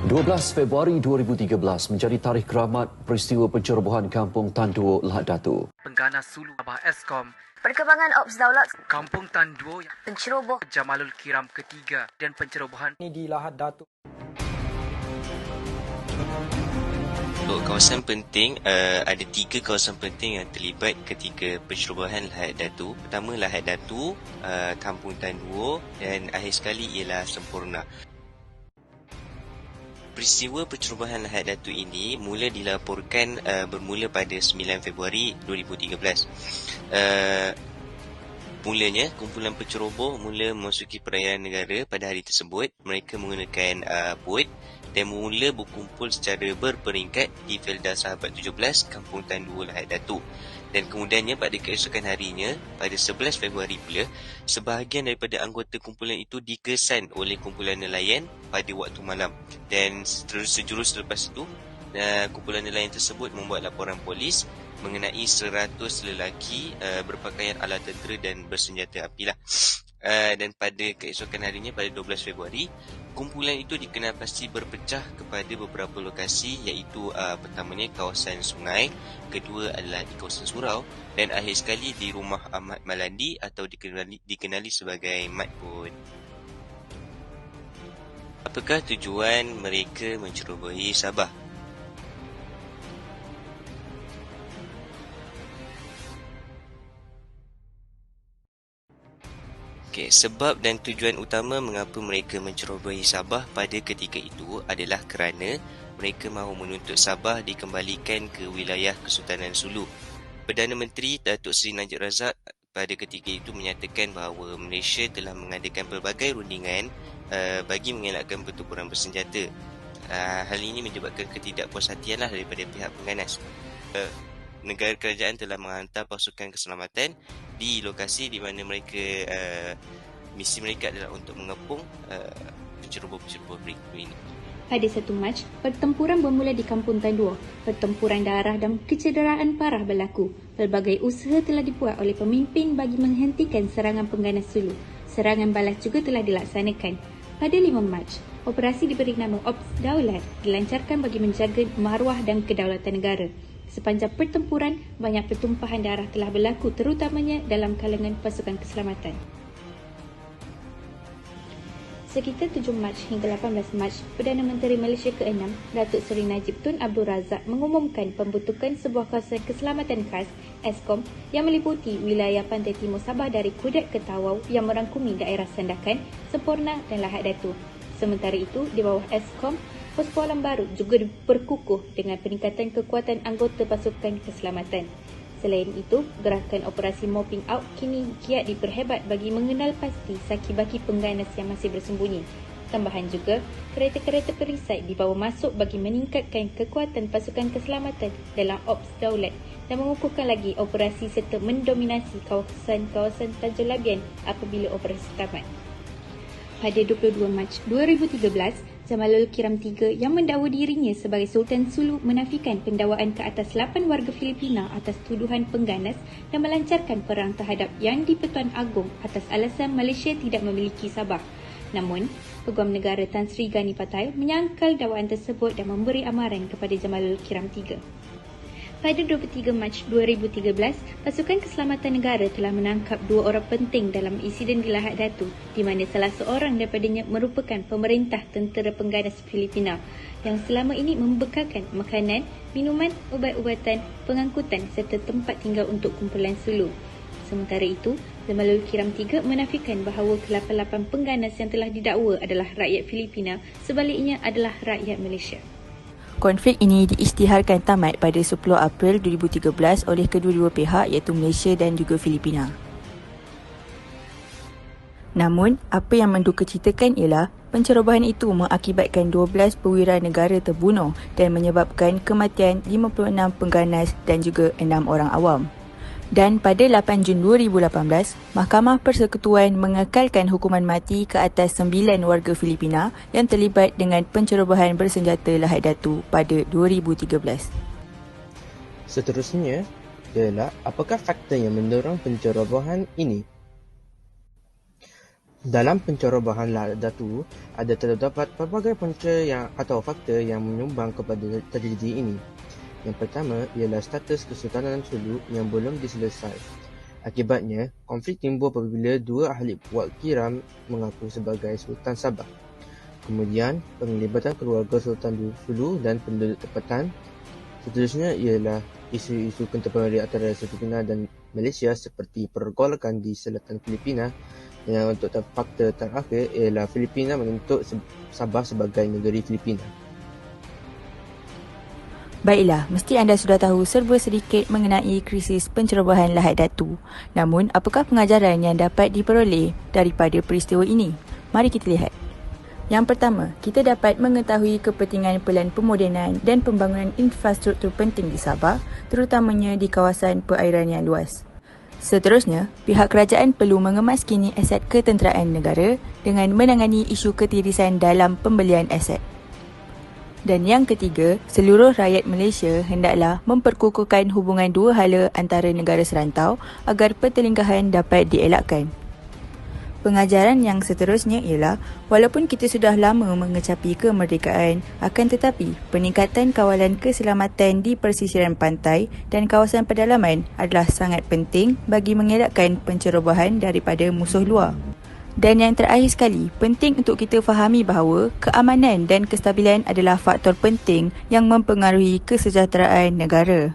12 Februari 2013 menjadi tarikh keramat peristiwa pencerobohan Kampung Tan Duo, Lahad Datu. Pengganas Sulu Abah Eskom, Perkembangan Ops Daulat, Kampung Tan Duo, penceroboh Jamalul Kiram ketiga dan pencerobohan ini di Lahad Datu. Untuk kawasan penting, ada 3 kawasan penting yang terlibat ketika pencerobohan Lahad Datu. Pertama, Lahad Datu, Kampung Tan Duo dan akhir sekali ialah Sempurna. Peristiwa pencerobohan Lahad Datu ini mula dilaporkan bermula pada 9 Februari 2013. Mulanya, kumpulan penceroboh mula memasuki perairan negara pada hari tersebut. Mereka menggunakan bot dan mula berkumpul secara berperingkat di Felda Sahabat 17, Kampung Tan Duo, Lahad Datu. Dan kemudiannya pada keesokan harinya, pada 11 Februari pula, sebahagian daripada anggota kumpulan itu dikesan oleh kumpulan nelayan pada waktu malam. Dan sejurus selepas itu, kumpulan nelayan tersebut membuat laporan polis mengenai 100 lelaki berpakaian ala tentera dan bersenjata api lah. Dan pada keesokan harinya, pada 12 Februari, kumpulan itu dikenal pasti berpecah kepada beberapa lokasi, iaitu pertamanya kawasan sungai, kedua adalah di kawasan surau dan akhir sekali di rumah Ahmad Malandi atau dikenali sebagai Mat Pun. Apakah tujuan mereka mencerobohi Sabah? Sebab dan tujuan utama mengapa mereka mencerobohi Sabah pada ketika itu adalah kerana mereka mahu menuntut Sabah dikembalikan ke wilayah Kesultanan Sulu. Perdana Menteri Datuk Seri Najib Razak pada ketika itu menyatakan bahawa Malaysia telah mengadakan pelbagai rundingan bagi mengelakkan pertempuran bersenjata. Hal ini menyebabkan ketidakpuashatian daripada pihak pengganas. Negara kerajaan telah menghantar pasukan keselamatan di lokasi di mana mereka misi mereka adalah untuk mengepung penceroboh-penceroboh ini. Pada 1 Mac, pertempuran bermula di Kampung Tan Duo. Pertempuran darah dan kecederaan parah berlaku. Pelbagai usaha telah dibuat oleh pemimpin bagi menghentikan serangan pengganas Sulu. Serangan balas juga telah dilaksanakan. Pada 5 Mac, operasi diberi nama Ops Daulat dilancarkan bagi menjaga maruah dan kedaulatan negara. Sepanjang pertempuran, banyak pertumpahan darah telah berlaku terutamanya dalam kalangan pasukan keselamatan. Sekitar 7 Mac hingga 18 Mac, Perdana Menteri Malaysia ke-6, Datuk Seri Najib Tun Abdul Razak mengumumkan pembentukan sebuah kawasan keselamatan khas Eskom yang meliputi wilayah pantai timur Sabah dari Kudat ke Tawau yang merangkumi daerah Sandakan, Sempurna dan Lahad Datu. Sementara itu, di bawah Eskom, pos Kuala Baru juga diperkukuh dengan peningkatan kekuatan anggota pasukan keselamatan. Selain itu, gerakan operasi mopping out kini giat diperhebat bagi mengenal pasti saki-baki pengganas yang masih bersembunyi. Tambahan juga, kereta-kereta perisai dibawa masuk bagi meningkatkan kekuatan pasukan keselamatan dalam Ops Daulat dan mengukuhkan lagi operasi serta mendominasi kawasan-kawasan Tanjung Labian apabila operasi tamat. Pada 22 Mac 2013, Jamalul Kiram III yang mendakwa dirinya sebagai Sultan Sulu menafikan pendakwaan ke atas 8 warga Filipina atas tuduhan pengganas dan melancarkan perang terhadap Yang di-Pertuan Agong atas alasan Malaysia tidak memiliki Sabah. Namun, Peguam Negara Tan Sri Gani Pattaya menyangkal dakwaan tersebut dan memberi amaran kepada Jamalul Kiram III. Pada 23 Mac 2013, pasukan keselamatan negara telah menangkap 2 orang penting dalam insiden di Lahad Datu, di mana salah seorang daripadanya merupakan pemerintah tentera pengganas Filipina yang selama ini membekalkan makanan, minuman, ubat-ubatan, pengangkutan serta tempat tinggal untuk kumpulan Sulu. Sementara itu, Jamalul Kiram III menafikan bahawa ke-8 pengganas yang telah didakwa adalah rakyat Filipina, sebaliknya adalah rakyat Malaysia. Konflik ini diisytiharkan tamat pada 10 April 2013 oleh kedua-dua pihak iaitu Malaysia dan juga Filipina. Namun, apa yang mendukacitakan ialah pencerobohan itu mengakibatkan 12 perwira negara terbunuh dan menyebabkan kematian 56 pengganas dan juga 6 orang awam. Dan pada 8 Jun 2018, Mahkamah Persekutuan mengekalkan hukuman mati ke atas 9 warga Filipina yang terlibat dengan pencerobohan bersenjata Lahad Datu pada 2013. Seterusnya ialah apakah fakta yang mendorong pencerobohan ini? Dalam pencerobohan Lahat Datu, ada terdapat pelbagai punca atau faktor yang menyumbang kepada tragedi ini. Yang pertama ialah status Kesultanan Sulu yang belum diselesai. Akibatnya, konflik timbul apabila dua ahli buat kiram mengaku sebagai Sultan Sabah. Kemudian, penglibatan keluarga Sultan Sulu dan penduduk tempatan. Seterusnya ialah isu-isu kontemporari antara Filipina dan Malaysia seperti pergolakan di selatan Filipina. Yang untuk faktor terakhir ialah Filipina menuntut Sabah sebagai negeri Filipina. Baiklah, mesti anda sudah tahu serba sedikit mengenai krisis pencerobohan Lahat Datu. Namun, apakah pengajaran yang dapat diperoleh daripada peristiwa ini? Mari kita lihat. Yang pertama, kita dapat mengetahui kepentingan pelan pemodenan dan pembangunan infrastruktur penting di Sabah, terutamanya di kawasan perairan yang luas. Seterusnya, pihak kerajaan perlu mengemaskini aset ketenteraan negara dengan menangani isu ketirisan dalam pembelian aset. Dan yang ketiga, seluruh rakyat Malaysia hendaklah memperkukuhkan hubungan dua hala antara negara serantau agar pertelingkahan dapat dielakkan. Pengajaran yang seterusnya ialah, walaupun kita sudah lama mengecapi kemerdekaan, akan tetapi peningkatan kawalan keselamatan di persisiran pantai dan kawasan pedalaman adalah sangat penting bagi mengelakkan pencerobohan daripada musuh luar. Dan yang terakhir sekali, penting untuk kita fahami bahawa keamanan dan kestabilan adalah faktor penting yang mempengaruhi kesejahteraan negara.